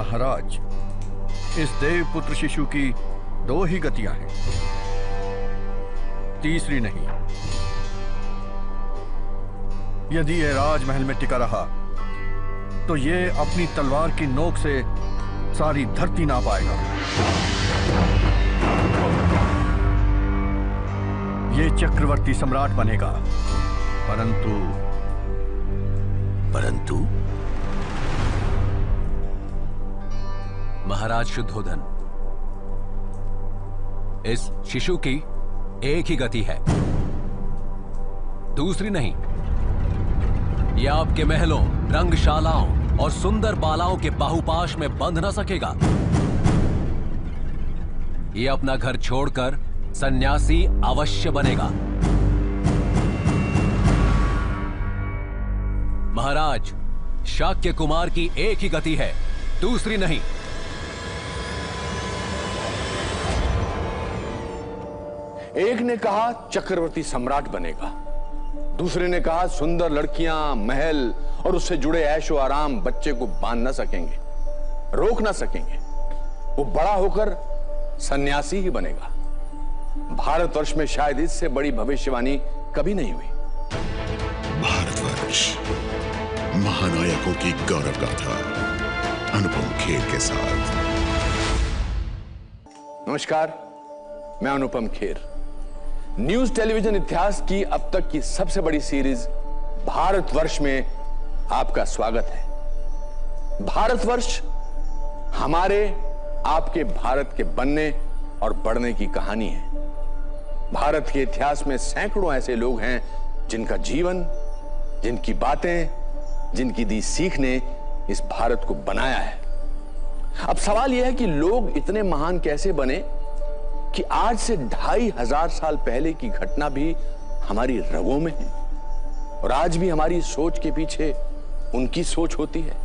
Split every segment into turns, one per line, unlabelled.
महाराज, इस देवपुत्र शिशु की दो ही गतियां हैं, तीसरी नहीं। यदि ये राजमहल में टिका रहा तो ये अपनी तलवार की नोक से सारी धरती ना पाएगा। ये चक्रवर्ती सम्राट बनेगा, परंतु
महाराज शुद्धोधन, इस शिशु की एक ही गति है, दूसरी नहीं। यह आपके महलों, रंगशालाओं और सुंदर बालाओं के बाहुपाश में बंध न सकेगा। यह अपना घर छोड़कर सन्यासी अवश्य बनेगा। महाराज, शाक्य कुमार की एक ही गति है, दूसरी नहीं।
एक ने कहा चक्रवर्ती सम्राट बनेगा, दूसरे ने कहा सुंदर लड़कियां, महल और उससे जुड़े ऐशो आराम बच्चे को बांध ना सकेंगे, रोक ना सकेंगे। वो बड़ा होकर सन्यासी ही बनेगा। भारतवर्ष में शायद इससे बड़ी भविष्यवाणी कभी नहीं हुई।
भारतवर्ष, महानायकों की गौरव गाथा, अनुपम खेर के साथ।
नमस्कार, मैं अनुपम खेर। न्यूज टेलीविजन इतिहास की अब तक की सबसे बड़ी सीरीज भारतवर्ष में आपका स्वागत है। भारतवर्ष हमारे आपके भारत के बनने और बढ़ने की कहानी है। भारत के इतिहास में सैकड़ों ऐसे लोग हैं जिनका जीवन, जिनकी बातें, जिनकी दी सीख ने इस भारत को बनाया है। अब सवाल यह है कि लोग इतने महान कैसे बने कि आज से 2500 साल पहले की घटना भी हमारी रगों में है और आज भी हमारी सोच के पीछे उनकी सोच होती है।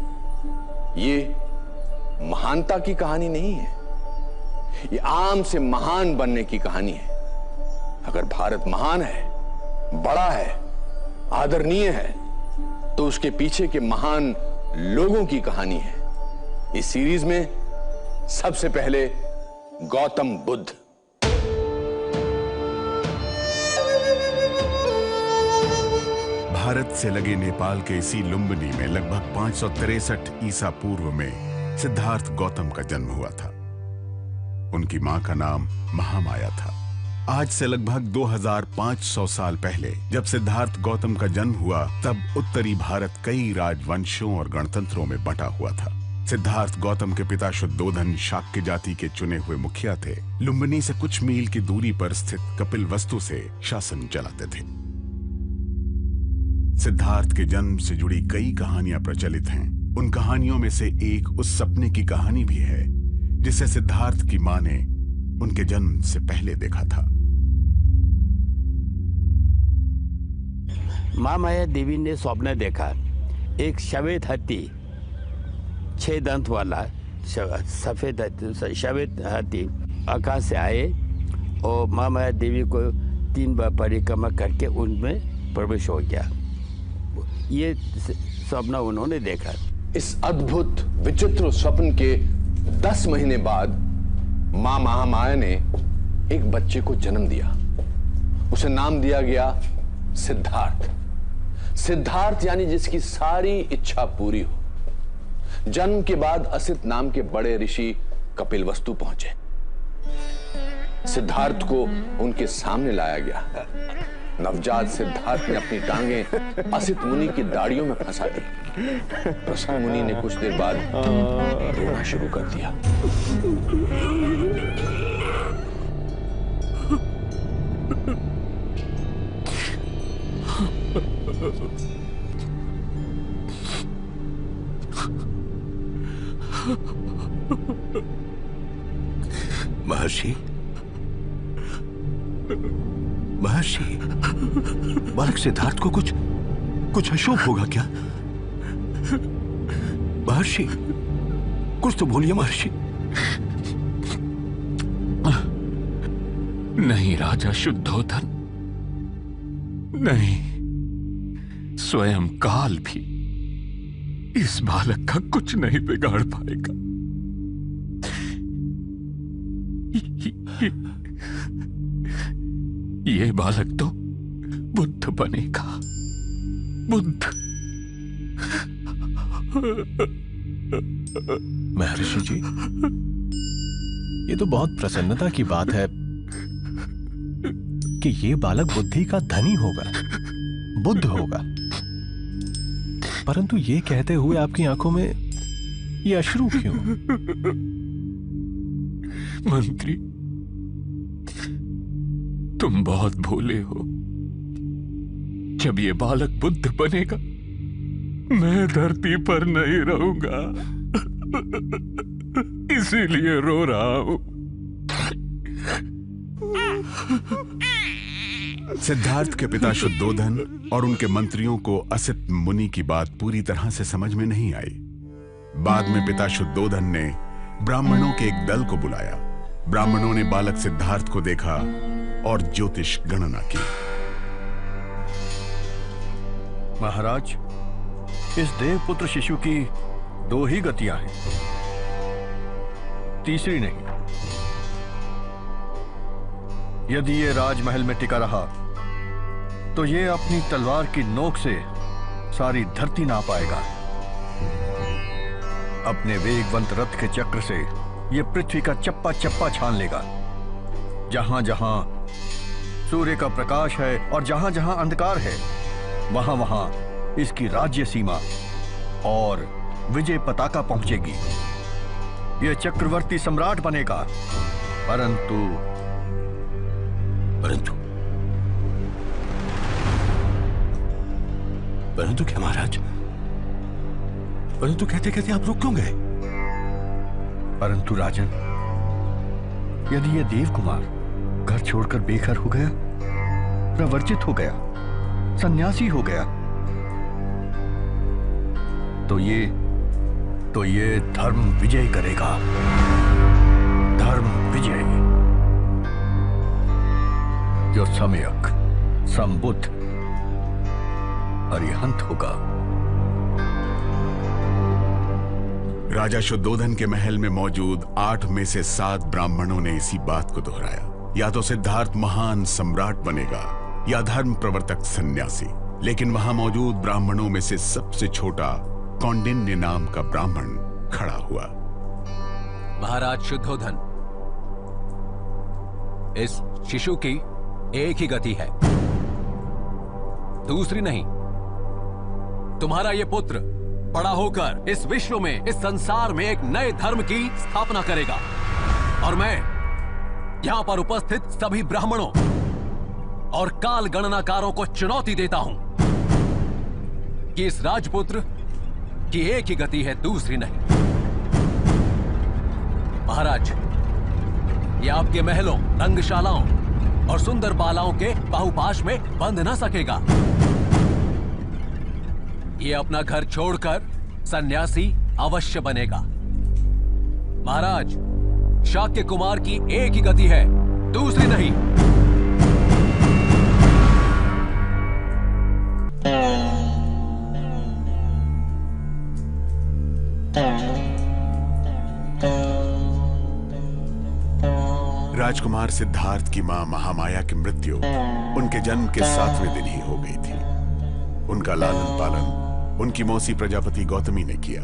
ये महानता की कहानी नहीं है, ये आम से महान बनने की कहानी है। अगर भारत महान है, बड़ा है, आदरणीय है, तो उसके पीछे के महान लोगों की कहानी है। इस सीरीज में सबसे पहले गौतम बुद्ध।
भारत से लगे नेपाल के इसी लुम्बिनी में लगभग 563 ईसा पूर्व में सिद्धार्थ गौतम का जन्म हुआ था। उनकी मां का नाम महामाया था। आज से लगभग 2500 साल पहले जब सिद्धार्थ गौतम का जन्म हुआ, तब उत्तरी भारत कई राजवंशों और गणतंत्रों में बंटा हुआ था। सिद्धार्थ गौतम के पिता शुद्धोधन शाक्य जाति के चुने हुए मुखिया थे। लुम्बिनी से कुछ मील की दूरी पर स्थित कपिलवस्तु से शासन चलाते थे। सिद्धार्थ के जन्म से जुड़ी कई कहानियां प्रचलित हैं। उन कहानियों में से एक उस सपने की कहानी भी है जिसे सिद्धार्थ की मां ने उनके जन्म से पहले देखा था।
मां माया देवी ने स्वप्न देखा, एक श्वेत हाथी, 6 दांत वाला सफेद श्वेत हाथी आकाश से आए और मां माया देवी को 3 बार परिक्रमा करके उनमें प्रवेश हो गया। ये स्वप्न उन्होंने देखा।
इस अद्भुत विचित्र स्वप्न के 10 महीने बाद मां महामाया ने एक बच्चे को जन्म दिया। उसे नाम दिया गया सिद्धार्थ। सिद्धार्थ यानी जिसकी सारी इच्छा पूरी हो। जन्म के बाद असित नाम के बड़े ऋषि कपिलवस्तु पहुंचे। सिद्धार्थ को उनके सामने लाया गया। नवजात सिद्धार्थ ने अपनी टांगें असित मुनि की दाढ़ियों में फंसा दी। प्रसिद्ध मुनि ने कुछ देर बाद रोना शुरू कर दिया।
महर्षि, महर्षि, बालक सिद्धार्थ को कुछ अशुभ होगा क्या? महर्षि, कुछ तो बोलिए महर्षि।
नहीं राजा शुद्धोधन, नहीं, स्वयं काल भी इस बालक का कुछ नहीं बिगाड़ पाएगा। ये बालक तो बुद्ध बनेगा, बुद्ध।
महर्षि जी, ये तो बहुत प्रसन्नता की बात है कि ये बालक बुद्धि का धनी होगा, बुद्ध होगा। परंतु ये कहते हुए आपकी आंखों में ये अश्रु क्यों?
मंत्री, तुम बहुत भोले हो। जब ये बालक बुद्ध बनेगा, मैं धरती पर नहीं रहूंगा, इसीलिए रो रहा हूं।
सिद्धार्थ के पिता शुद्धोधन और उनके मंत्रियों को असित मुनि की बात पूरी तरह से समझ में नहीं आई। बाद में पिता शुद्धोधन ने ब्राह्मणों के एक दल को बुलाया। ब्राह्मणों ने बालक सिद्धार्थ को देखा और ज्योतिष गणना की।
महाराज, इस देवपुत्र शिशु की 2 ही गतियां हैं, तीसरी नहीं। यदि ये राजमहल में टिका रहा तो ये अपनी तलवार की नोक से सारी धरती नाप पाएगा। अपने वेगवंत रथ के चक्र से ये पृथ्वी का चप्पा चप्पा छान लेगा। जहां जहां सूर्य का प्रकाश है और जहां जहां अंधकार है, वहां वहां इसकी राज्य सीमा और विजय पताका पहुंचेगी। यह चक्रवर्ती सम्राट बनेगा। परंतु
क्या महाराज? परंतु कहते कहते आप रुक क्यों गए?
परंतु राजन, यदि यह देव कुमार घर छोड़कर बेघर हो गया, प्रवर्जित हो गया, सन्यासी हो गया, तो ये धर्म विजय करेगा। धर्म विजय। जो सम्यक संबुद्ध अरिहंत होगा।
राजा शुद्धोधन के महल में मौजूद 8 में से 7 ब्राह्मणों ने इसी बात को दोहराया। या तो सिद्धार्थ महान सम्राट बनेगा या धर्म प्रवर्तक सन्यासी। लेकिन वहां मौजूद ब्राह्मणों में से सबसे छोटा कौंडिन्य नाम का ब्राह्मण खड़ा हुआ।
महाराज शुद्धोधन, इस शिशु की एक ही गति है, दूसरी नहीं। तुम्हारा यह पुत्र बड़ा होकर इस विश्व में, इस संसार में एक नए धर्म की स्थापना करेगा। और मैं यहां पर उपस्थित सभी ब्राह्मणों और काल गणनाकारों को चुनौती देता हूं कि इस राजपुत्र की एक ही गति है, दूसरी नहीं। महाराज, ये आपके महलों, रंगशालाओं और सुंदर बालाओं के बाहुपाश में बंध ना सकेगा। ये अपना घर छोड़कर सन्यासी अवश्य बनेगा। महाराज, शाक्य कुमार की एक ही गति है, दूसरी नहीं।
राजकुमार सिद्धार्थ की मां महामाया की मृत्यु उनके जन्म के 7वें दिन ही हो गई थी। उनका लालन पालन उनकी मौसी प्रजापति गौतमी ने किया।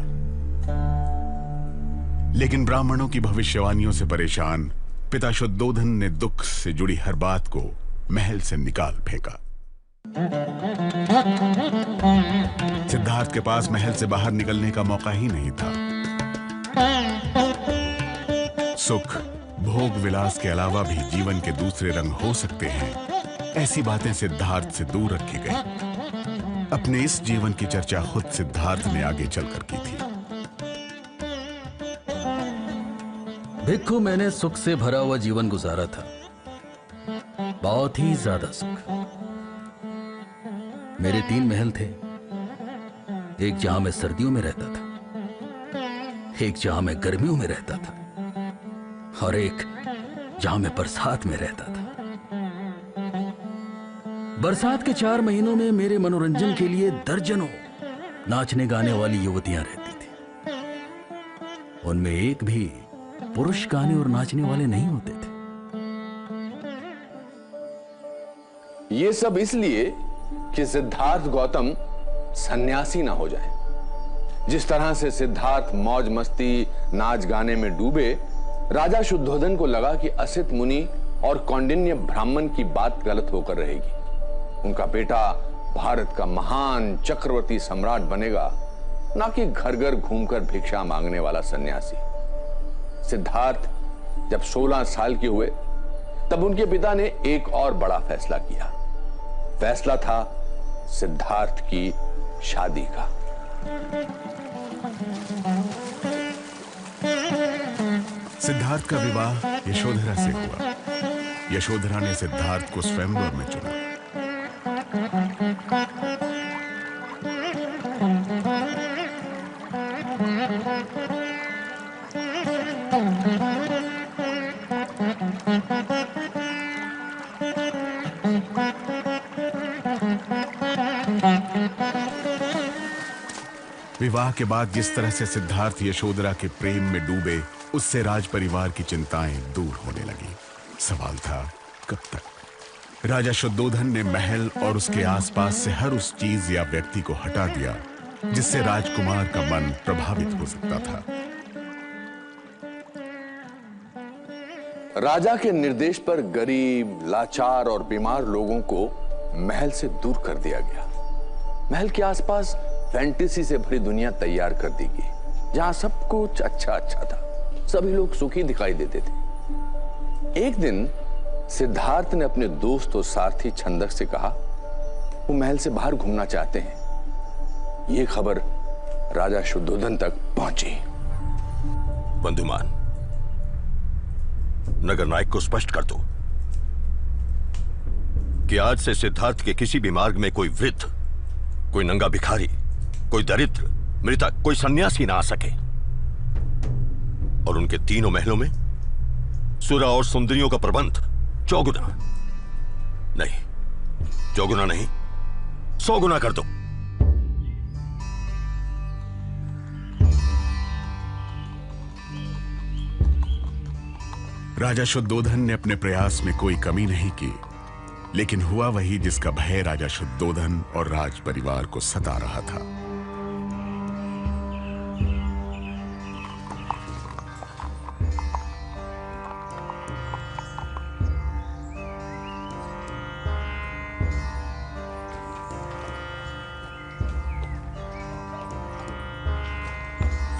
लेकिन ब्राह्मणों की भविष्यवाणियों से परेशान पिता शुद्धोधन ने दुख से जुड़ी हर बात को महल से निकाल फेंका। सिद्धार्थ के पास महल से बाहर निकलने का मौका ही नहीं था। सुख, भोग विलास के अलावा भी जीवन के दूसरे रंग हो सकते हैं, ऐसी बातें सिद्धार्थ से दूर रखी गई। अपने इस जीवन की चर्चा खुद सिद्धार्थ ने आगे चलकर की थी।
भिक्खु, मैंने सुख से भरा हुआ जीवन गुजारा था, बहुत ही ज्यादा सुख। मेरे 3 महल थे। एक जहां मैं सर्दियों में रहता था, एक जहां मैं गर्मियों में रहता था, और एक जहां मैं बरसात में रहता था। बरसात के 4 महीनों में मेरे मनोरंजन के लिए दर्जनों नाचने गाने वाली युवतियां रहती थी। उनमें एक भी पुरुष गाने और नाचने वाले नहीं होते थे।
ये सब इसलिए कि सिद्धार्थ गौतम सन्यासी ना हो जाए। जिस तरह से सिद्धार्थ मौज मस्ती नाच गाने में डूबे, राजा शुद्धोधन को लगा कि असित मुनि और कौंडिन्य ब्राह्मण की बात गलत होकर रहेगी। उनका बेटा भारत का महान चक्रवर्ती सम्राट बनेगा, ना कि घर घर घूमकर भिक्षा मांगने वाला सन्यासी। सिद्धार्थ जब 16 साल के हुए तब उनके पिता ने एक और बड़ा फैसला किया। फैसला था सिद्धार्थ की शादी का।
सिद्धार्थ का विवाह यशोधरा से हुआ। यशोधरा ने सिद्धार्थ को स्वयंवर में चुना। विवाह के बाद जिस तरह से सिद्धार्थ यशोधरा के प्रेम में डूबे, उससे राज परिवार की चिंताएं दूर होने लगी। सवाल था कब तक। राजा शुद्धोधन ने महल और उसके आसपास से हर उस चीज या व्यक्ति को हटा दिया जिससे राजकुमार का मन प्रभावित हो सकता था।
राजा के निर्देश पर गरीब, लाचार और बीमार लोगों को महल से दूर कर दिया गया। महल के आसपास फैंटेसी से भरी दुनिया तैयार कर दी गई, जहां सब कुछ अच्छा अच्छा था, सभी लोग सुखी दिखाई देते थे। एक दिन सिद्धार्थ ने अपने दोस्त और सारथी छंदक से कहा, वो महल से बाहर घूमना चाहते हैं। ये खबर राजा शुद्धोधन तक पहुंची।
बंधुमान, नगर नायक को स्पष्ट कर दो कि आज से सिद्धार्थ के किसी भी मार्ग में कोई वृद्ध, कोई नंगा भिखारी, कोई दरिद्र, मृतक, कोई सन्यासी ना आ सके। और उनके तीनों महलों में सुरा और सुंदरियों का प्रबंध चौगुना नहीं, चौगुना नहीं, 100 गुना कर दो।
राजा शुद्धोधन ने अपने प्रयास में कोई कमी नहीं की, लेकिन हुआ वही जिसका भय राजा शुद्धोधन और राज परिवार को सता रहा था।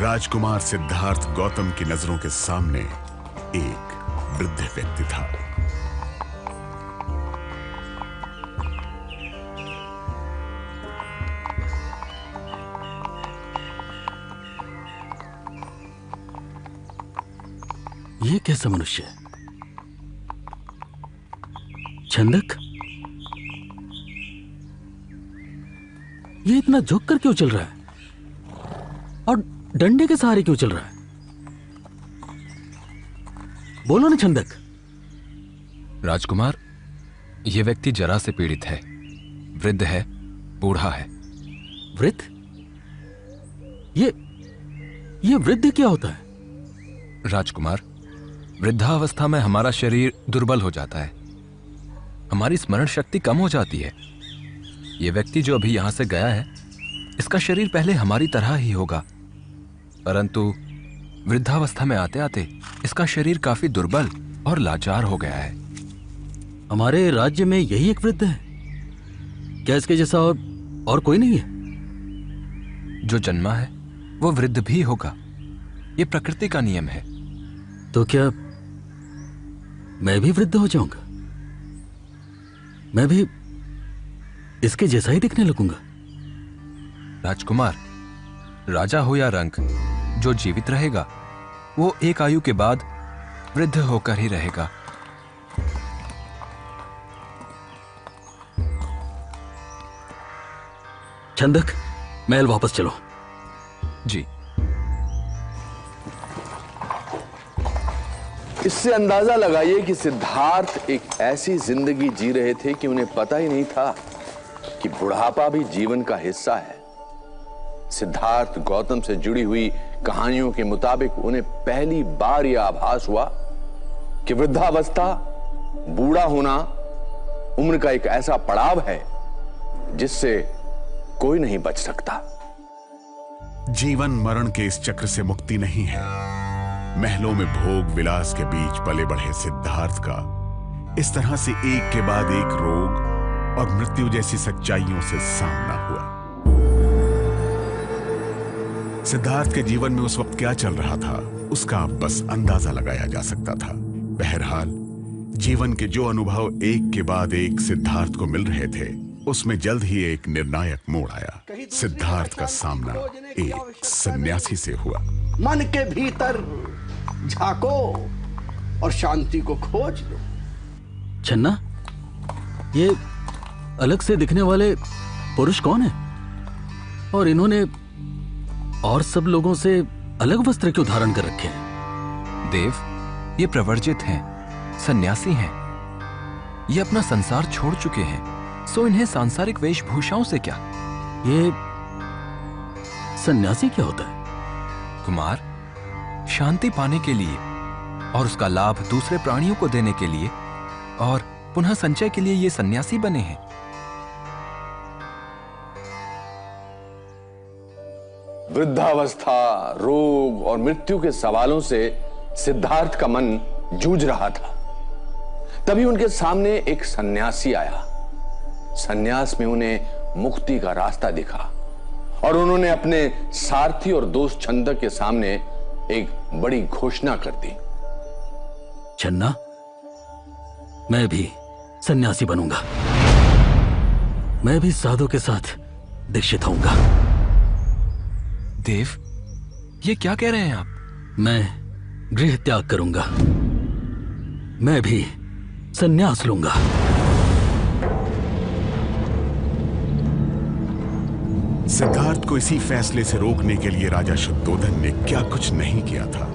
राजकुमार सिद्धार्थ गौतम की नजरों के सामने एक वृद्ध व्यक्ति था।
ये कैसा मनुष्य है? छंदक, ये इतना झुक कर क्यों चल रहा है और डंडे के सहारे क्यों चल रहा है? बोलो ना छंदक।
राजकुमार, यह व्यक्ति जरा से पीड़ित है, वृद्ध है, बूढ़ा है।
वृद्ध? ये वृद्ध क्या होता है?
राजकुमार, वृद्धावस्था में हमारा शरीर दुर्बल हो जाता है, हमारी स्मरण शक्ति कम हो जाती है। यह व्यक्ति जो अभी यहां से गया है, इसका शरीर पहले हमारी तरह ही होगा, परंतु वृद्धावस्था में आते आते इसका शरीर काफी दुर्बल और लाचार हो गया है।
हमारे राज्य में यही एक वृद्ध है क्या? इसके जैसा और कोई नहीं है?
जो जन्मा है वो वृद्ध भी होगा, ये प्रकृति का नियम है।
तो क्या मैं भी वृद्ध हो जाऊंगा? मैं भी इसके जैसा ही दिखने लगूंगा?
राजकुमार, राजा हो या रंक, जो जीवित रहेगा वो एक आयु के बाद वृद्ध होकर ही रहेगा।
छंदक, महल वापस चलो।
जी।
इससे अंदाजा लगाइए कि सिद्धार्थ एक ऐसी जिंदगी जी रहे थे कि उन्हें पता ही नहीं था कि बुढ़ापा भी जीवन का हिस्सा है। सिद्धार्थ गौतम से जुड़ी हुई कहानियों के मुताबिक उन्हें पहली बार यह आभास हुआ कि वृद्धावस्था, बूढ़ा होना उम्र का एक ऐसा पड़ाव है जिससे कोई नहीं बच सकता।
जीवन मरण के इस चक्र से मुक्ति नहीं है। महलों में भोग विलास के बीच पले बढ़े सिद्धार्थ का इस तरह से एक के बाद एक रोग और मृत्यु जैसी सच्चाइयों से सामना हुआ। सिद्धार्थ के जीवन में उस वक्त क्या चल रहा था, उसका अब बस अंदाजा लगाया जा सकता था। बहरहाल जीवन के जो अनुभव एक के बाद एक सिद्धार्थ को मिल रहे थे, उसमें जल्द ही एक निर्णायक मोड़ आया। सिद्धार्थ का सामना एक सन्यासी से हुआ।
मन के भीतर झांको और शांति को खोज लो।
छन्ना, ये अलग से दिखने वाले पुरुष कौन है? और इन्होंने और सब लोगों से अलग वस्त्र क्यों धारण कर रखे हैं?
देव, ये प्रवर्जित हैं, सन्यासी हैं। ये अपना संसार छोड़ चुके हैं, सो इन्हें सांसारिक वेशभूषाओं से क्या।
ये सन्यासी क्या होता है?
कुमार, शांति पाने के लिए और उसका लाभ दूसरे प्राणियों को देने के लिए और पुनः संचय के लिए ये सन्यासी बने हैं।
वृद्धावस्था, रोग और मृत्यु के सवालों से सिद्धार्थ का मन जूझ रहा था। तभी उनके सामने एक सन्यासी आया। सन्यास में उन्हें मुक्ति का रास्ता दिखा और उन्होंने अपने सारथी और दोस्त छंदक के सामने एक बड़ी घोषणा कर दी।
छन्ना, मैं भी सन्यासी बनूंगा। मैं भी साधु के साथ दीक्षित होऊंगा।
देव, ये क्या कह रहे हैं आप?
मैं गृह त्याग करूंगा। मैं भी सन्यास लूंगा।
सिद्धार्थ को इसी फैसले से रोकने के लिए राजा शुद्धोधन ने क्या कुछ नहीं किया था।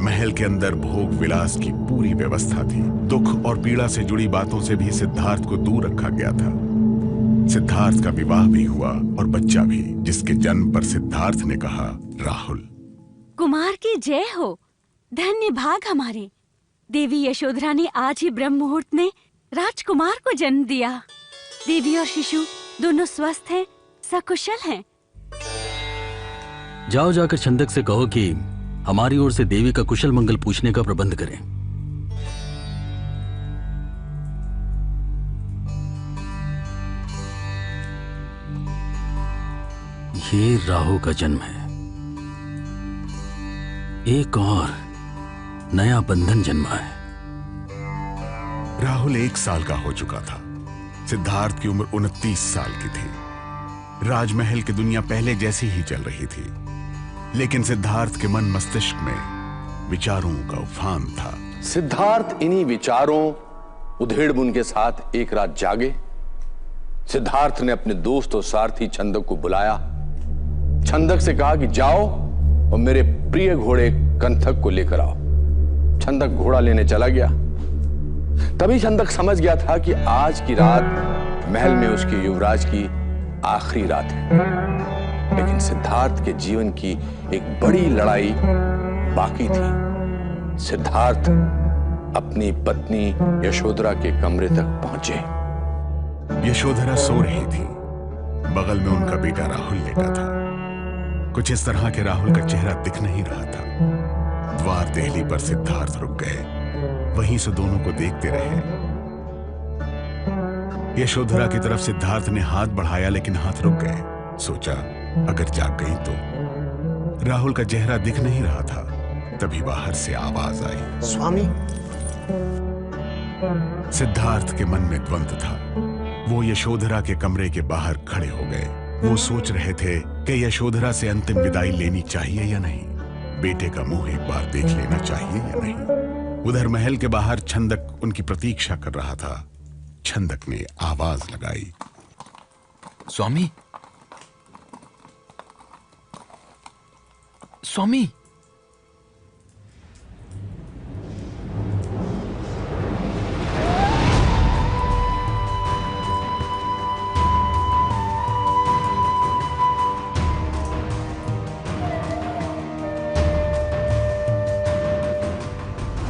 महल के अंदर भोग विलास की पूरी व्यवस्था थी। दुख और पीड़ा से जुड़ी बातों से भी सिद्धार्थ को दूर रखा गया था। सिद्धार्थ का विवाह भी हुआ और बच्चा भी, जिसके जन्म पर सिद्धार्थ ने कहा, राहुल।
कुमार की जय हो। धन्य भाग हमारे। देवी यशोधरा ने आज ही ब्रह्म मुहूर्त में राजकुमार को जन्म दिया। देवी और शिशु दोनों स्वस्थ हैं, सकुशल हैं।
जाओ जाकर छंदक से कहो कि हमारी ओर से देवी का कुशल मंगल पूछने का प्रबंध करें। ये राहु का जन्म है। एक और नया बंधन जन्मा है।
राहुल 1 साल का हो चुका था। सिद्धार्थ की उम्र 29 साल की थी। राजमहल की दुनिया पहले जैसी ही चल रही थी, लेकिन सिद्धार्थ के मन मस्तिष्क में विचारों का उफान था।
सिद्धार्थ इन्हीं विचारों उधेड़-बुन के साथ एक रात जागे। सिद्धार्थ ने अपने दोस्त और सारथी छंदक को बुलाया। छंदक से कहा कि जाओ और मेरे प्रिय घोड़े कंथक को लेकर आओ। छंदक घोड़ा लेने चला गया। तभी छंदक समझ गया था कि आज की रात महल में उसके युवराज की आखिरी रात है। लेकिन सिद्धार्थ के जीवन की एक बड़ी लड़ाई बाकी थी। सिद्धार्थ अपनी पत्नी यशोधरा के कमरे तक पहुंचे।
यशोधरा सो रही थी। बगल में उनका बेटा राहुल लेटा था। कुछ इस तरह के राहुल का चेहरा दिख नहीं रहा था। द्वार देहली पर सिद्धार्थ रुक गए। वहीं से दोनों को देखते रहे। यशोधरा की तरफ सिद्धार्थ ने हाथ बढ़ाया, लेकिन हाथ रुक गए। सोचा अगर जाग गई तो। राहुल का चेहरा दिख नहीं रहा था। तभी बाहर से आवाज आई,
स्वामी।
सिद्धार्थ के मन में द्वंद्व था। वो यशोधरा के कमरे के बाहर खड़े हो गए। वो सोच रहे थे कि यशोधरा से अंतिम विदाई लेनी चाहिए या नहीं, बेटे का मुंह एक बार देख लेना चाहिए या नहीं। उधर महल के बाहर छंदक उनकी प्रतीक्षा कर रहा था। छंदक ने आवाज लगाई,
स्वामी, स्वामी।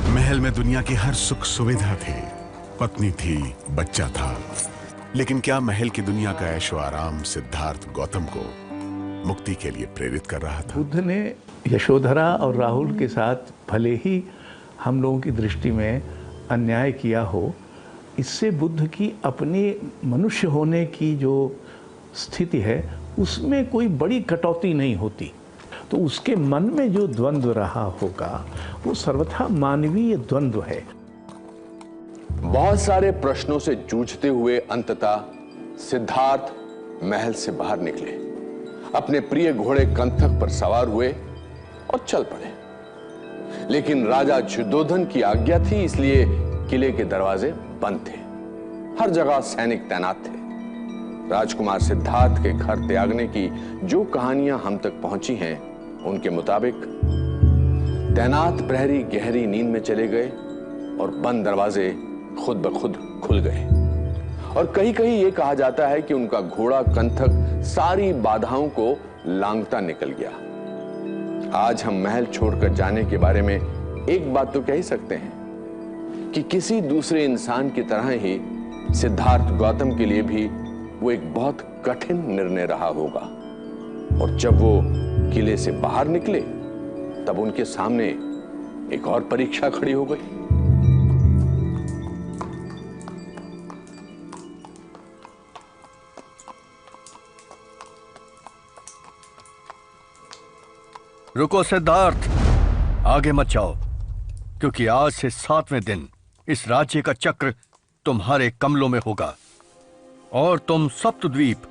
महल में दुनिया की हर सुख सुविधा थे, पत्नी थी, बच्चा था, लेकिन क्या महल की दुनिया का ऐशो आराम सिद्धार्थ गौतम को मुक्ति के लिए प्रेरित कर रहा था?
बुद्ध ने यशोधरा और राहुल के साथ भले ही हम लोगों की दृष्टि में अन्याय किया हो, इससे बुद्ध की अपने मनुष्य होने की जो स्थिति है उसमें कोई बड़ी कटौती नहीं होती। तो उसके मन में जो द्वंद्व रहा होगा वो सर्वथा मानवीय द्वंद्व है।
बहुत सारे प्रश्नों से जूझते हुए अंततः सिद्धार्थ महल से बाहर निकले, अपने प्रिय घोड़े कंथक पर सवार हुए और चल पड़े। लेकिन राजा शुद्धोधन की आज्ञा थी, इसलिए किले के दरवाजे बंद थे, हर जगह सैनिक तैनात थे। राजकुमार सिद्धार्थ के घर त्यागने की जो कहानियां हम तक पहुंची हैं, उनके मुताबिक तैनात प्रहरी गहरी नींद में चले गए और बंद दरवाजे खुद ब खुद खुल गए। और कहीं कहीं यह कहा जाता है कि उनका घोड़ा कंथक सारी बाधाओं को लांघता निकल गया। आज हम महल छोड़कर जाने के बारे में एक बात तो कह ही सकते हैं कि किसी दूसरे इंसान की तरह ही सिद्धार्थ गौतम के लिए भी वो एक बहुत कठिन निर्णय रहा होगा। और जब वो किले से बाहर निकले तब उनके सामने एक और परीक्षा खड़ी हो गई।
रुको सिद्धार्थ, आगे मत जाओ, क्योंकि आज से 7वें दिन इस राज्य का चक्र तुम्हारे कमलों में होगा और तुम सप्तद्वीप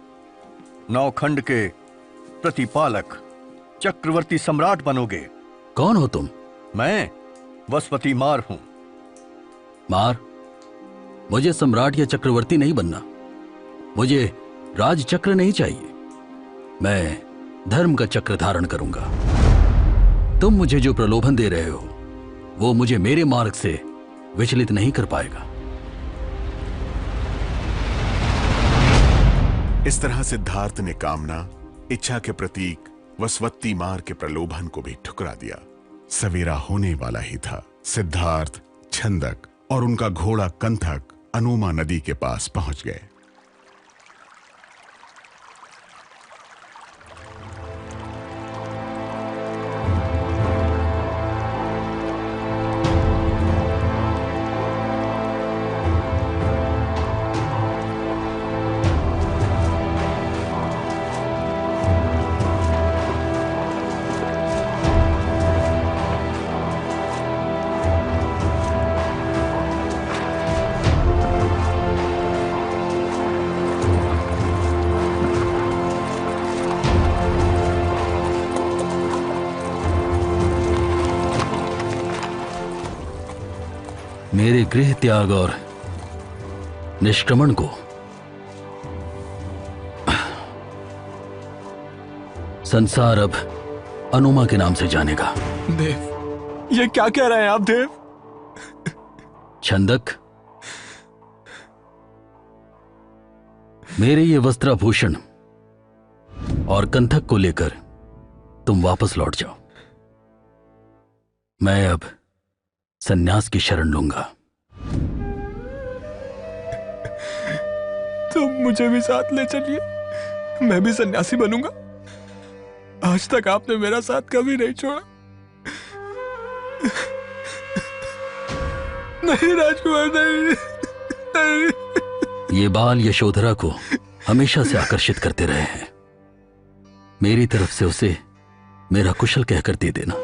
नौखंड के प्रतिपालक चक्रवर्ती सम्राट बनोगे।
कौन हो तुम?
मैं वसपति मार हूं।
मार? मुझे सम्राट या चक्रवर्ती नहीं बनना, मुझे राज चक्र नहीं चाहिए। मैं धर्म का चक्र धारण करूंगा। तुम मुझे जो प्रलोभन दे रहे हो वो मुझे मेरे मार्ग से विचलित नहीं कर पाएगा।
इस तरह सिद्धार्थ ने कामना, इच्छा के प्रतीक वसवत्ती मार के प्रलोभन को भी ठुकरा दिया। सवेरा होने वाला ही था। सिद्धार्थ, छंदक और उनका घोड़ा कंथक अनुमा नदी के पास पहुंच गए।
मेरे गृह त्याग और निष्क्रमण को संसार अब अनुमा के नाम से जानेगा।
देव, ये क्या कह रहे हैं आप देव?
छंदक, मेरे ये वस्त्राभूषण और कंथक को लेकर तुम वापस लौट जाओ। मैं अब सन्यास की शरण लूंगा।
तुम मुझे भी साथ ले चलिए, मैं भी सन्यासी बनूंगा। आज तक आपने मेरा साथ कभी नहीं छोड़ा। नहीं राजकुमार, नहीं, नहीं।
ये बाल यशोधरा को हमेशा से आकर्षित करते रहे हैं। मेरी तरफ से उसे मेरा कुशल कहकर दे देना,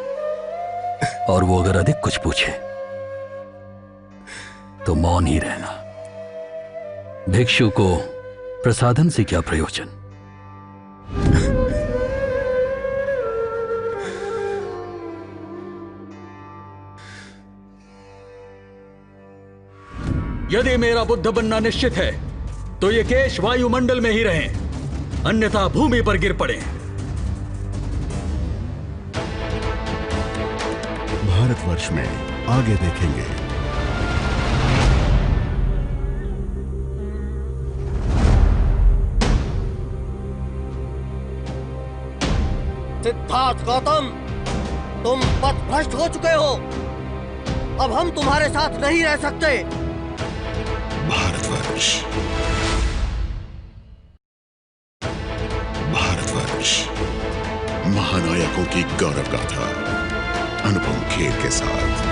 और वो अगर अधिक कुछ पूछे तो मौन ही रहना। भिक्षु को प्रसाधन से क्या प्रयोजन? यदि मेरा बुद्ध बनना निश्चित है तो ये केश वायुमंडल में ही रहें, अन्यथा भूमि पर गिर पड़े।
भारतवर्ष में आगे देखेंगे।
सिद्धार्थ गौतम, तुम पथभ्रष्ट हो चुके हो। अब हम तुम्हारे साथ नहीं रह सकते।
भारतवर्ष, भारतवर्ष, महानायकों की गौरव गाथा अनुपम खेर के साथ।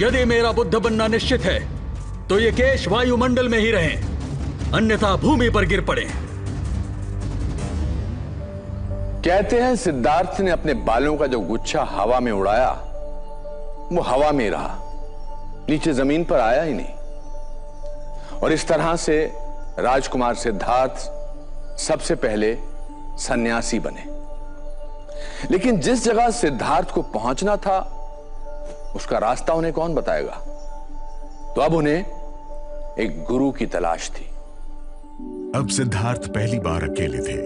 यदि मेरा बुद्ध बनना निश्चित है तो ये केश वायुमंडल में ही रहें, अन्यथा भूमि पर गिर पड़े।
कहते हैं सिद्धार्थ ने अपने बालों का जो गुच्छा हवा में उड़ाया वो हवा में रहा, नीचे जमीन पर आया ही नहीं। और इस तरह से राजकुमार सिद्धार्थ सबसे पहले सन्यासी बने। लेकिन जिस जगह सिद्धार्थ को पहुंचना था उसका रास्ता उन्हें कौन बताएगा? तो अब उन्हें एक गुरु की तलाश थी।
अब सिद्धार्थ पहली बार अकेले थे।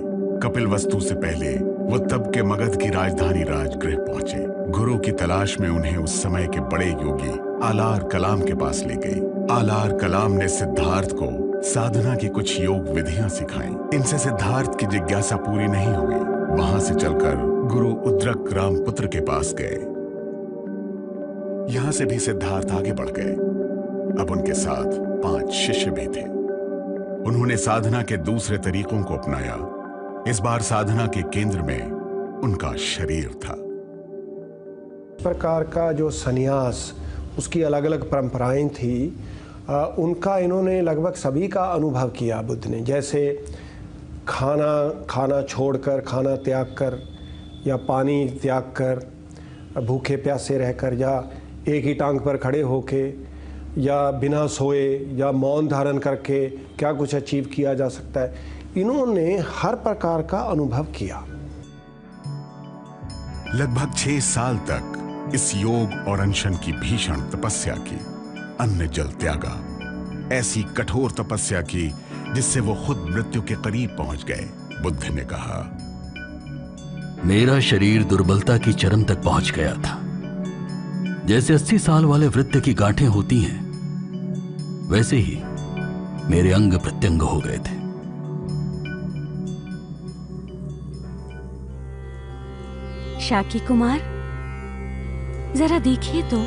कपिलवस्तु से पहले वो तब के मगध की राजधानी राजगृह पहुंचे। गुरु की तलाश में उन्हें उस समय के बड़े योगी आलार कलाम के पास ले गए। आलार कलाम ने सिद्धार्थ को साधना की कुछ योग विधियां सिखाई। इनसे सिद्धार्थ की जिज्ञासा पूरी नहीं हुई। वहां से चलकर गुरु उद्रक रामपुत्र के पास गए। यहां से भी सिद्धार्थ आगे बढ़ गए। अब उनके साथ 5 शिष्य भी थे। उन्होंने साधना के दूसरे तरीकों को अपनाया। इस बार साधना के केंद्र में उनका शरीर था।
इस प्रकार का जो सन्यास, उसकी अलग अलग परंपराएं थी, उनका इन्होंने लगभग सभी का अनुभव किया बुद्ध ने। जैसे खाना छोड़कर, खाना त्याग कर, या पानी त्याग कर, भूखे प्यासे रहकर, या एक ही टांग पर खड़े होके, या बिना सोए, या मौन धारण करके क्या कुछ अचीव किया जा सकता है। इन्होंने हर प्रकार का अनुभव किया।
लगभग 6 साल तक इस योग और अनशन की भीषण तपस्या की। अन्न जल त्यागा, ऐसी कठोर तपस्या की जिससे वो खुद मृत्यु के करीब पहुंच गए। बुद्ध ने कहा,
मेरा शरीर दुर्बलता की चरम तक पहुंच गया था। जैसे 80 साल वाले वृद्ध की गांठें होती हैं, वैसे ही मेरे अंग प्रत्यंग हो गए थे।
शाकी कुमार, जरा देखिए तो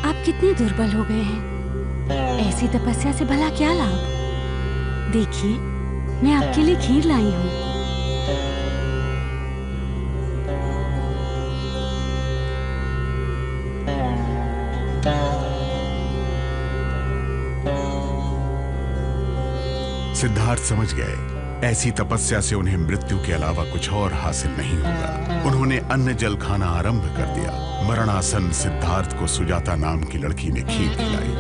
आप कितने दुर्बल हो गए हैं। ऐसी तपस्या से भला क्या लाभ? देखिए, मैं आपके लिए खीर लाई हूं।
सिद्धार्थ समझ गए, ऐसी तपस्या से उन्हें मृत्यु के अलावा कुछ और हासिल नहीं होगा। उन्होंने अन्न जल खाना आरंभ कर दिया। मरणासन सिद्धार्थ को सुजाता नाम की लड़की ने खीर खिलाई।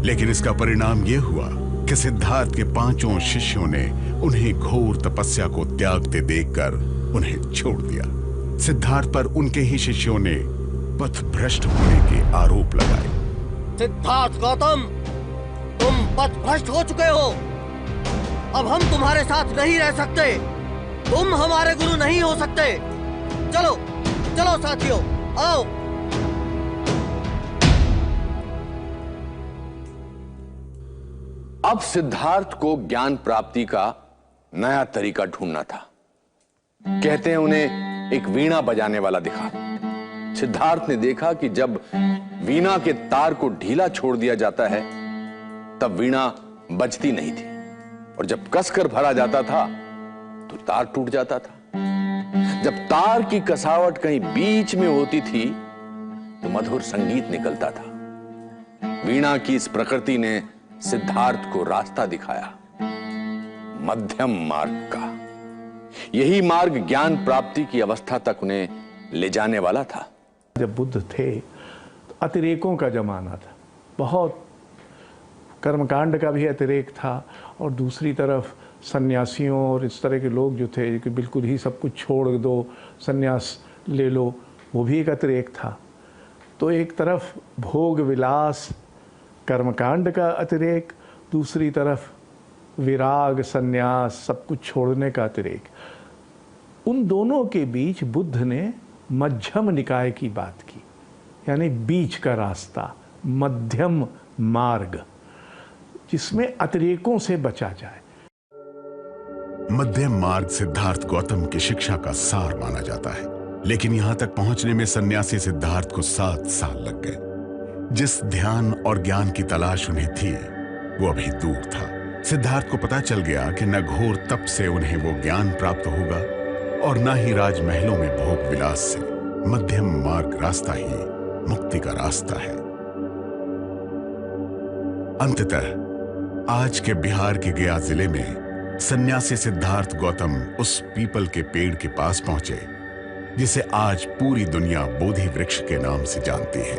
लेकिन इसका परिणाम यह हुआ कि सिद्धार्थ के 5 शिष्यों ने उन्हें घोर तपस्या को त्यागते देखकर उन्हें छोड़ दिया। सिद्धार्थ पर उनके ही शिष्यों ने पथ भ्रष्ट होने के आरोप लगाए।
सिद्धार्थ गौतम, तुम पथ भ्रष्ट हो चुके हो। अब हम तुम्हारे साथ नहीं रह सकते। तुम हमारे गुरु नहीं हो सकते। चलो चलो साथियों, आओ।
अब सिद्धार्थ को ज्ञान प्राप्ति का नया तरीका ढूंढना था। कहते हैं उन्हें एक वीणा बजाने वाला दिखा। सिद्धार्थ ने देखा कि जब वीणा के तार को ढीला छोड़ दिया जाता है तब वीणा बजती नहीं थी, और जब कसकर भरा जाता था तो तार टूट जाता था। जब तार की कसावट कहीं बीच में होती थी तो मधुर संगीत निकलता था। वीणा की इस प्रकृति ने सिद्धार्थ को रास्ता दिखाया, मध्यम मार्ग का। यही मार्ग ज्ञान प्राप्ति की अवस्था तक उन्हें ले जाने वाला था।
जब बुद्ध थे तो अतिरेकों का जमाना था। बहुत कर्मकांड का भी अतिरेक था, और दूसरी तरफ सन्यासियों और इस तरह के लोग जो थे कि बिल्कुल ही सब कुछ छोड़ दो, सन्यास ले लो, वो भी एक अतिरेक था। तो एक तरफ भोग विलास कर्मकांड का अतिरेक, दूसरी तरफ विराग सन्यास सब कुछ छोड़ने का अतिरेक। उन दोनों के बीच बुद्ध ने मध्यम निकाय की बात की, यानी बीच का रास्ता, मध्यम मार्ग, जिसमें अतिरेकों से बचा जाए।
मध्यम मार्ग सिद्धार्थ गौतम की शिक्षा का सार माना जाता है, लेकिन यहां तक पहुंचने में सन्यासी सिद्धार्थ को 7 साल लग गए। जिस ध्यान और ज्ञान की तलाश उन्हें थी वो अभी दूर था। सिद्धार्थ को पता चल गया कि न घोर तप से उन्हें वो ज्ञान प्राप्त होगा और न ही राजमहलों में भोग विलास से। मध्यम मार्ग रास्ता ही मुक्ति का रास्ता है। अंततः आज के बिहार के गया जिले में सन्यासी सिद्धार्थ गौतम उस पीपल के पेड़ के पास पहुंचे जिसे आज पूरी दुनिया बोधि वृक्ष के नाम से जानती है।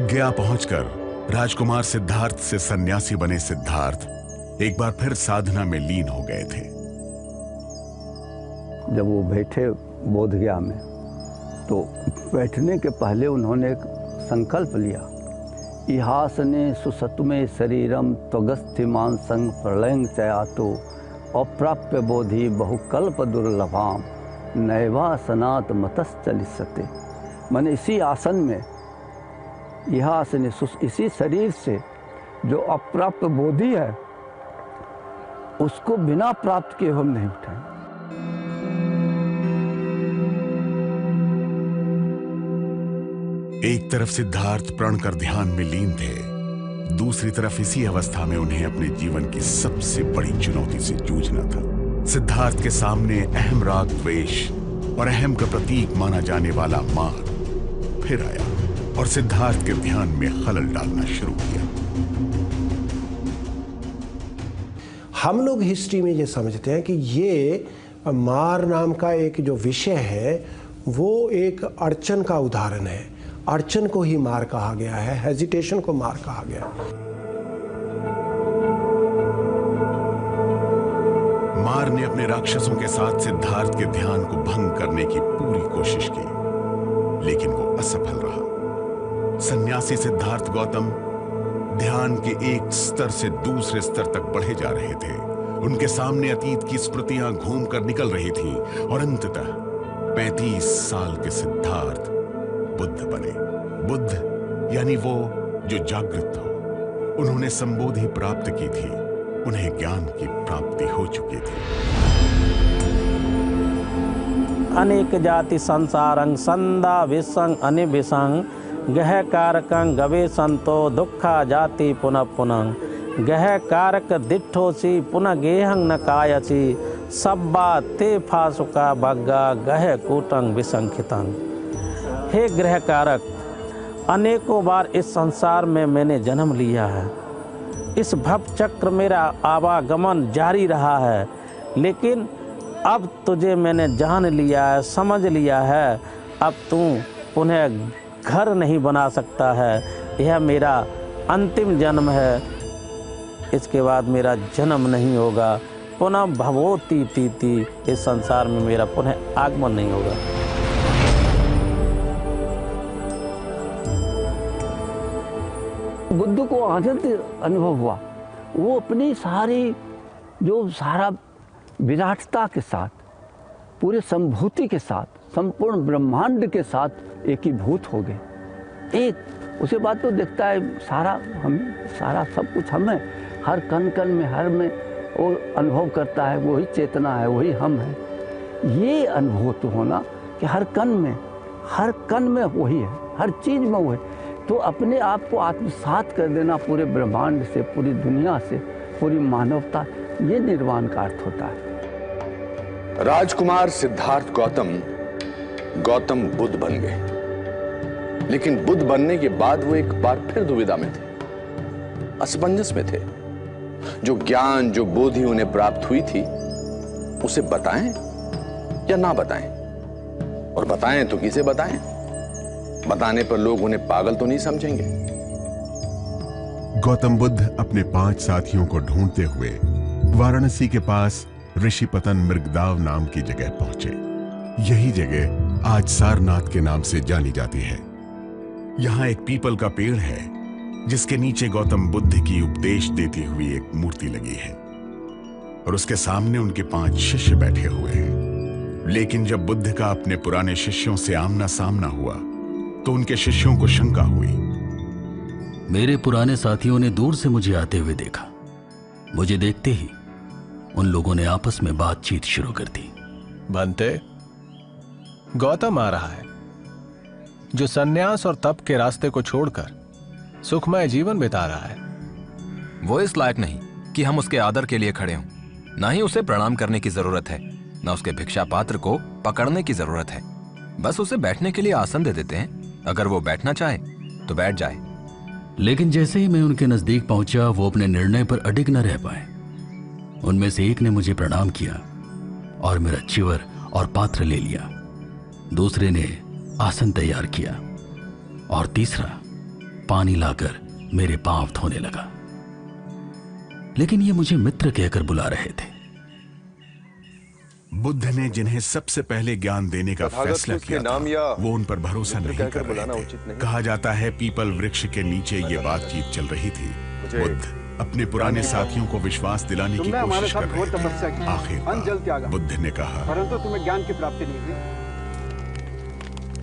गया पहुंचकर राजकुमार सिद्धार्थ से सन्यासी बने सिद्धार्थ एक बार फिर साधना में लीन हो गए थे।
जब वो बैठे बोध गया में, तो बैठने के पहले उन्होंने एक संकल्प लिया, इहासने सुसतुमे शरीरम त्वगस्थिमान संग प्रलयंग चयातो अप्राप्य बोधि बहुकल्प दुर्लभाम नैवा सनात मतश्चलिसते। मैंने इसी आसन में, यह आसन, इसी शरीर से जो अप्राप्य बोधि है उसको बिना प्राप्त किए हम नहीं उठाएं।
एक तरफ सिद्धार्थ प्रण कर ध्यान में लीन थे, दूसरी तरफ इसी अवस्था में उन्हें अपने जीवन की सबसे बड़ी चुनौती से जूझना था। सिद्धार्थ के सामने अहम राग द्वेष और अहम का प्रतीक माना जाने वाला मान फिर आया और सिद्धार्थ के ध्यान में खलल डालना शुरू किया।
हम लोग हिस्ट्री में ये समझते हैं कि ये मार नाम का एक जो विषय है वो एक अड़चन का उदाहरण है। अड़चन को ही मार कहा गया है, हेजिटेशन को मार कहा गया है।
मार ने अपने राक्षसों के साथ सिद्धार्थ के ध्यान को भंग करने की पूरी कोशिश की, लेकिन वो असफल रहा। सन्यासी सिद्धार्थ गौतम ध्यान के एक स्तर से दूसरे स्तर तक बढ़े जा रहे थे। उनके सामने अतीत की स्मृतियां घूम कर निकल रही थीं और अंततः 35 साल के सिद्धार्थ बुद्ध बने। बुद्ध यानी वो जो जागृत हो। उन्होंने संबोधि प्राप्त की थी, उन्हें ज्ञान की प्राप्ति हो चुकी थी।
अनेक जाति संसारं संदा विसंग अनिविसंग गह कारकं गवेशंतो दुखा जाति पुनः पुनः गह कारक दिठोसी पुनः गेहं न कायसी सब्बा ते फासुका भग्गा गह कूटंग विसंखितं। हे ग्रह कारक, अनेकों बार इस संसार में मैंने जन्म लिया है। इस भव चक्र मेरा आवागमन जारी रहा है, लेकिन अब तुझे मैंने जान लिया है, समझ लिया है। अब तू पुनः घर नहीं बना सकता है। यह मेरा अंतिम जन्म है, इसके बाद मेरा जन्म नहीं होगा। पुनः भवोति तीति, इस संसार में मेरा पुनः आगमन नहीं होगा।
बुद्ध को आनंद अनुभव हुआ। वो अपनी सारा विराटता के साथ, पूरे संभूति के साथ, संपूर्ण ब्रह्मांड के साथ एकीभूत हो गए। एक उसे बात तो देखता है सारा सब कुछ हम है, हर कण कण में, हर में वो अनुभव करता है, वही चेतना है, वही हम है। ये अनुभूत होना कि हर कण में वही है, हर चीज में वो है, तो अपने आप को आत्मसात कर देना पूरे ब्रह्मांड से, पूरी दुनिया से, पूरी मानवता, ये निर्वाण का अर्थ होता है।
राजकुमार सिद्धार्थ गौतम बुद्ध बन गए, लेकिन बुद्ध बनने के बाद वो एक बार फिर दुविधा में थे, असमंजस में थे। जो ज्ञान, जो बोधि उन्हें प्राप्त हुई थी, उसे बताएं या ना बताएं, और बताएं तो किसे बताएं? बताने पर लोग उन्हें पागल तो नहीं समझेंगे।
गौतम बुद्ध अपने 5 साथियों को ढूंढते हुए वाराणसी के पास ऋषिपतन मृगदाव नाम की जगह पहुंचे। यही जगह आज सारनाथ के नाम से जानी जाती है। यहां एक पीपल का पेड़ है जिसके नीचे गौतम बुद्ध की उपदेश देती हुई एक मूर्ति लगी है और उसके सामने उनके 5 शिष्य बैठे हुए हैं। लेकिन जब बुद्ध का अपने पुराने शिष्यों से आमना सामना हुआ तो उनके शिष्यों को शंका हुई।
मेरे पुराने साथियों ने दूर से मुझे आते हुए देखा। मुझे देखते ही उन लोगों ने आपस में बातचीत शुरू कर दी।
बनते, गौतम आ रहा है जो सन्यास और तप के रास्ते को छोड़कर सुखमय जीवन बिता रहा है।
वो इस लायक नहीं कि हम उसके आदर के लिए खड़े हों, ना ही उसे प्रणाम करने की जरूरत है, ना उसके भिक्षा पात्र को पकड़ने की जरूरत है। बस उसे बैठने के लिए आसन दे देते हैं, अगर वो बैठना चाहे तो बैठ जाए।
लेकिन जैसे ही मैं उनके नजदीक पहुंचा, वो अपने निर्णय पर अडिग न रह पाए। उनमें से एक ने मुझे प्रणाम किया और मेरा चिवर और पात्र ले लिया। दूसरे ने आसन तैयार किया और तीसरा पानी लाकर मेरे पांव धोने लगा। लेकिन ये मुझे मित्र कहकर बुला रहे थे।
बुद्ध ने जिन्हें सबसे पहले ज्ञान देने का फैसला किया था, वो उन पर भरोसा नहीं कर रहे थे। कहा जाता है पीपल वृक्ष के नीचे ये बातचीत चल रही थी। बुद्ध अपने पुराने साथियों को विश्वास दिलाने की कोशिश कर रहे थे। आखिर बुद्ध ने कहा,
परंतु तुम्हें ज्ञान की प्राप्ति नहीं हुई।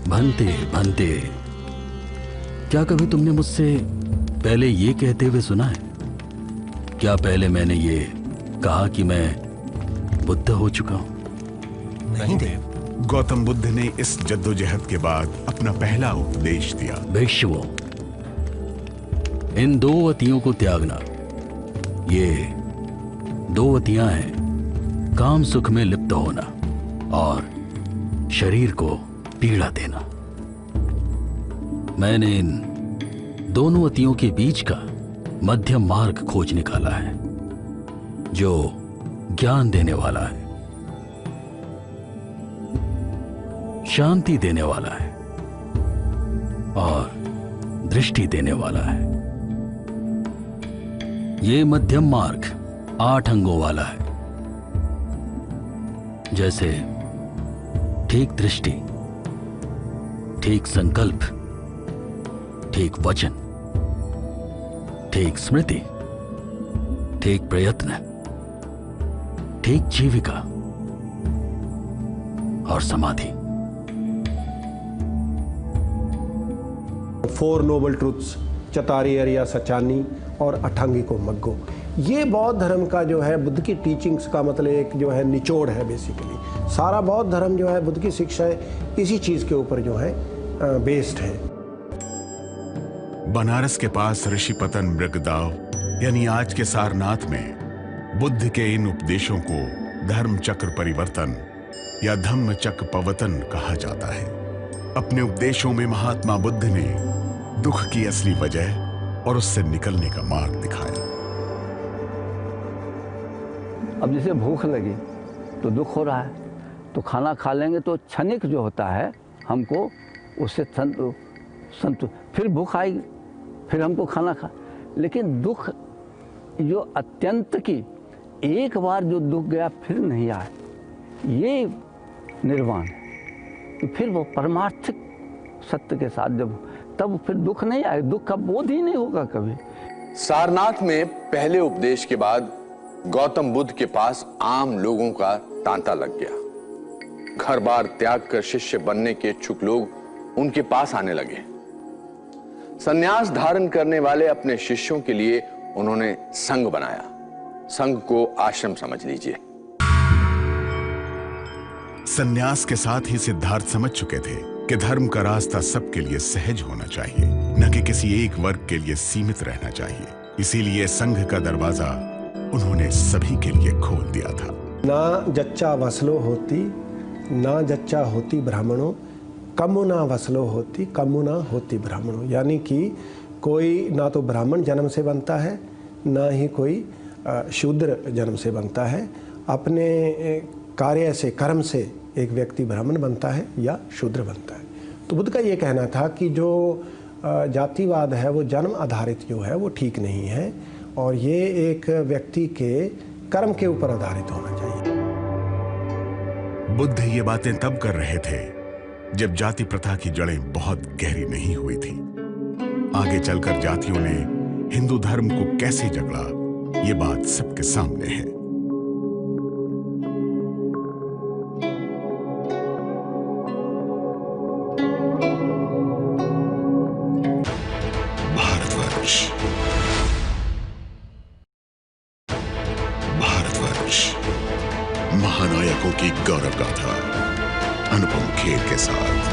भंते भंते, क्या कभी तुमने मुझसे पहले ये कहते हुए सुना है? क्या पहले मैंने ये कहा कि मैं बुद्ध हो चुका हूं?
नहीं देव। गौतम बुद्ध ने इस जद्दोजहद के बाद अपना पहला उपदेश दिया।
भिक्षुओं, इन दो वतियों को त्यागना। ये दो वतियां हैं, काम सुख में लिप्त होना और शरीर को पीड़ा देना। मैंने इन दोनों वतियों के बीच का मध्यम मार्ग खोज निकाला है, जो ज्ञान देने वाला है, शांति देने वाला है और दृष्टि देने वाला है। ये मध्यम मार्ग 8 अंगों वाला है, जैसे ठीक दृष्टि, ठीक संकल्प, ठीक वचन, ठीक स्मृति, ठीक प्रयत्न, ठीक जीविका और समाधि।
4 नोबल ट्रुथ्स, चतारी अरिया सचानी और अठांगी को मग्गो। ये बौद्ध धर्म का जो है, बुद्ध की टीचिंग्स का मतलब एक जो है निचोड़ है। बेसिकली सारा बौद्ध धर्म जो है, बुद्ध की शिक्षाएं इसी चीज के ऊपर जो है बेस्ड है।
बनारस के पास ऋषिपतन मृगदाव यानी आज के सारनाथ में बुद्ध के इन उपदेशों को धर्म चक्र परिवर्तन या धम्म चक्र पवतन कहा जाता है। अपने उपदेशों में महात्मा बुद्ध ने दुख की असली वजह और उससे निकलने का मार्ग दिखाया।
अब जैसे भूख लगी तो दुख हो रहा है, तो खाना खा लेंगे तो क्षणिक जो होता है हमको उससे फिर भूख आएगी, फिर हमको खाना खा। लेकिन दुख जो अत्यंत की एक बार जो दुख गया फिर नहीं आए, ये निर्वाण है। तो फिर वो परमार्थिक सत्य के साथ जब तब फिर दुख नहीं आए, दुख का बोध ही नहीं होगा कभी।
सारनाथ में पहले उपदेश के बाद गौतम बुद्ध के पास आम लोगों का तांता लग गया। घर बार त्याग कर शिष्य बनने के इच्छुक लोग उनके पास आने लगे। संन्यास धारण करने वाले अपने शिष्यों के लिए उन्होंने संघ बनाया। संघ को आश्रम समझ लीजिए।
संन्यास के साथ ही सिद्धार्थ समझ चुके थे कि धर्म का रास्ता सबके लिए सहज होना चाहिए, न कि किसी एक वर्ग के लिए सीमित रहना चाहिए। इसीलिए संघ का दरवाजा उन्होंने सभी के लिए खोल दिया था।
ना जच्चा वसलो होती, ना जच्चा होती ब्राह्मणों, कमुना वसलो होती, कमुना होती ब्राह्मणों। यानी कि कोई ना तो ब्राह्मण जन्म से बनता है, ना ही कोई शूद्र जन्म से बनता है। अपने कार्य से, कर्म से एक व्यक्ति ब्राह्मण बनता है या शूद्र बनता है। तो बुद्ध का ये कहना था कि जो जातिवाद है वो जन्म आधारित जो है वो ठीक नहीं है, और ये एक व्यक्ति के कर्म के ऊपर आधारित होना चाहिए।
बुद्ध ये बातें तब कर रहे थे जब जाति प्रथा की जड़ें बहुत गहरी नहीं हुई थी। आगे चलकर जातियों ने हिंदू धर्म को कैसे जकड़ा, ये बात सबके सामने है। भारतवर्ष की गौरव गाथा अनुपम खेर के साथ।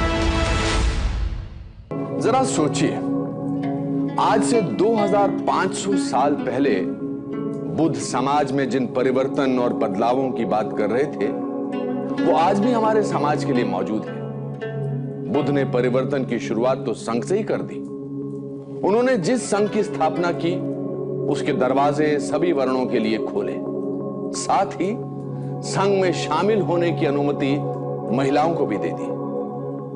जरा सोचिए, आज से 2500 साल पहले बुद्ध समाज में जिन परिवर्तन और बदलावों की बात कर रहे थे वो आज भी हमारे समाज के लिए मौजूद है। बुद्ध ने परिवर्तन की शुरुआत तो संघ से ही कर दी। उन्होंने जिस संघ की स्थापना की उसके दरवाजे सभी वर्णों के लिए खोले। साथ ही संघ में शामिल होने की अनुमति महिलाओं को भी दे दी।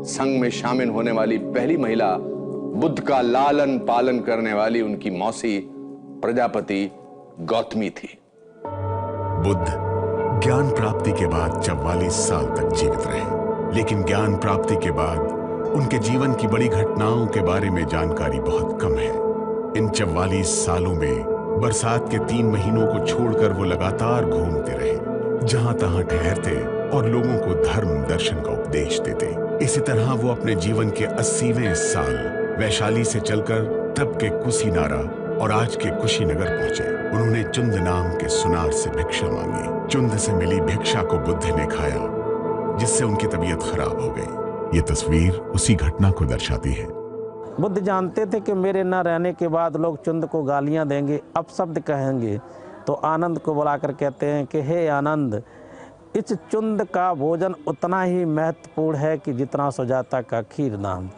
संघ में शामिल होने वाली पहली महिला बुद्ध का लालन पालन करने वाली उनकी मौसी प्रजापति गौतमी थी।
बुद्ध ज्ञान प्राप्ति के बाद 44 साल तक जीवित रहे, लेकिन ज्ञान प्राप्ति के बाद उनके जीवन की बड़ी घटनाओं के बारे में जानकारी बहुत कम है। इन 44 सालों में बरसात के 3 महीनों को छोड़कर वो लगातार घूमते रहे, जहां तहां ठहरते और लोगों को धर्म दर्शन का उपदेश देते। इसी तरह वो अपने जीवन के 80वें साल वैशाली से चलकर तब के कुशीनारा और आज के कुशीनगर पहुंचे। उन्होंने चुंद नाम के सुनार से भिक्षा मांगी। चुंद से मिली भिक्षा को बुद्ध ने खाया, जिससे उनकी तबीयत खराब हो गई। ये तस्वीर उसी घटना को दर्शाती है।
बुद्ध जानते थे कि मेरे न रहने के बाद लोग चुंद को गालियां देंगे, अपशब्द कहेंगे, तो आनंद को बुलाकर कहते हैं कि हे आनंद, इस चुंद का भोजन उतना ही महत्वपूर्ण है कि जितना सुजाता का खीर नाम।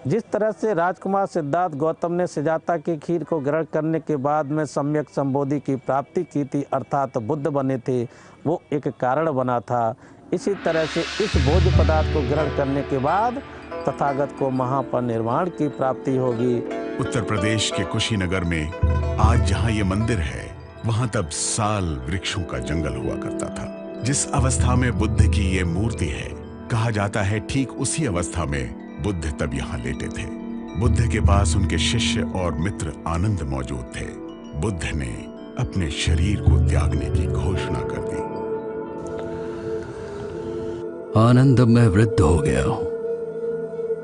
जिस तरह से राजकुमार सिद्धार्थ गौतम ने सुजाता की खीर को ग्रहण करने के बाद में सम्यक संबोधि की प्राप्ति की थी, अर्थात बुद्ध बने थे, वो एक कारण बना था। इसी तरह से इस भोज्य पदार्थ को ग्रहण करने के बाद तथागत को महापरिनिर्वाण की प्राप्ति होगी।
उत्तर प्रदेश के कुशीनगर में आज जहां ये मंदिर है, वहां तब साल वृक्षों का जंगल हुआ करता था। जिस अवस्था में बुद्ध की ये मूर्ति है, कहा जाता है ठीक उसी अवस्था में बुद्ध तब यहाँ लेटे थे। बुद्ध के पास उनके शिष्य और मित्र आनंद मौजूद थे। बुद्ध ने अपने शरीर को त्यागने की घोषणा कर दी।
आनंद, अब मैं वृद्ध हो गया हूं,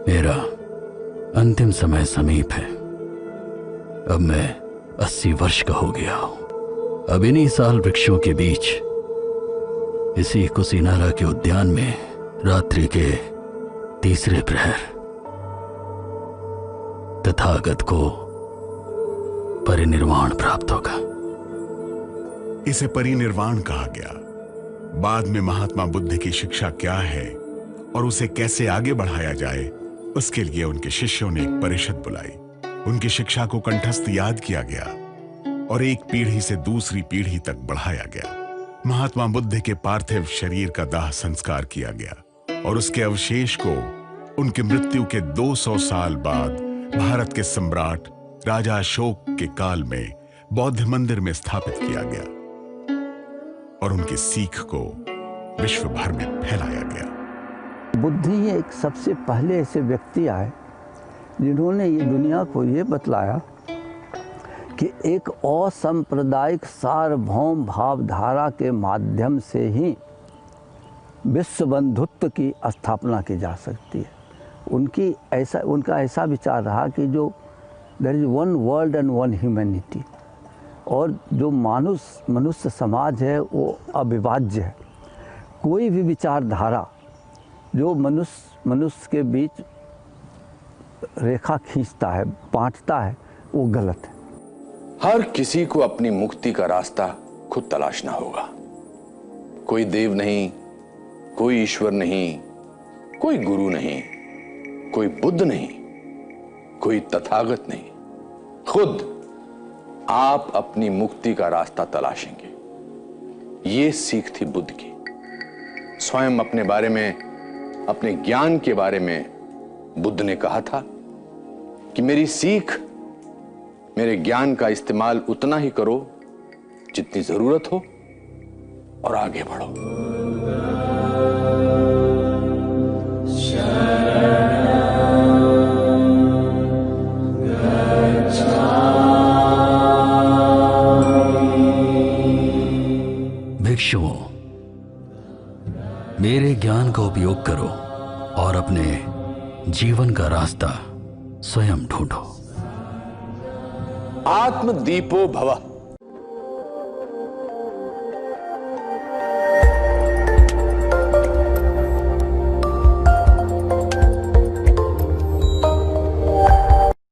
मेरा अंतिम समय समीप है। अब मैं 80 वर्ष का हो गया हूं। अब इन्हीं साल वृक्षों के बीच इसी कुशीनारा के उद्यान में रात्रि के तीसरे प्रहर तथागत को परिनिर्वाण प्राप्त होगा।
इसे परिनिर्वाण कहा गया। बाद में महात्मा बुद्ध की शिक्षा क्या है और उसे कैसे आगे बढ़ाया जाए, उसके लिए उनके शिष्यों ने एक परिषद बुलाई। उनकी शिक्षा को कंठस्थ याद किया गया और एक पीढ़ी से दूसरी पीढ़ी तक बढ़ाया गया। महात्मा बुद्ध के पार्थिव शरीर का दाह संस्कार किया गया और उसके अवशेष को उनकी मृत्यु के 200 साल बाद भारत के सम्राट राजा अशोक के काल में बौद्ध मंदिर में स्थापित किया गया और उनकी सीख को विश्व भर में फैलाया गया।
बुद्ध ही एक सबसे पहले ऐसे व्यक्ति आए जिन्होंने ये दुनिया को ये बतलाया कि एक असांप्रदायिक सार्वभौम भावधारा के माध्यम से ही विश्व बंधुत्व की स्थापना की जा सकती है। उनका ऐसा विचार रहा कि जो there is one world and one humanity, और जो मनुष्य समाज है वो अविभाज्य है। कोई भी विचारधारा जो मनुष्य के बीच रेखा खींचता है, बांटता है, वो गलत है।
हर किसी को अपनी मुक्ति का रास्ता खुद तलाशना होगा। कोई देव नहीं, कोई ईश्वर नहीं, कोई गुरु नहीं, कोई बुद्ध नहीं, कोई तथागत नहीं। खुद आप अपनी मुक्ति का रास्ता तलाशेंगे। ये सीख थी बुद्ध की। स्वयं अपने बारे में, अपने ज्ञान के बारे में बुद्ध ने कहा था कि मेरी सीख, मेरे ज्ञान का इस्तेमाल उतना ही करो जितनी जरूरत हो और आगे बढ़ो।
भिक्षुओं, मेरे ज्ञान का उपयोग करो और अपने जीवन का रास्ता स्वयं ढूंढो।
आत्मदीपो भव।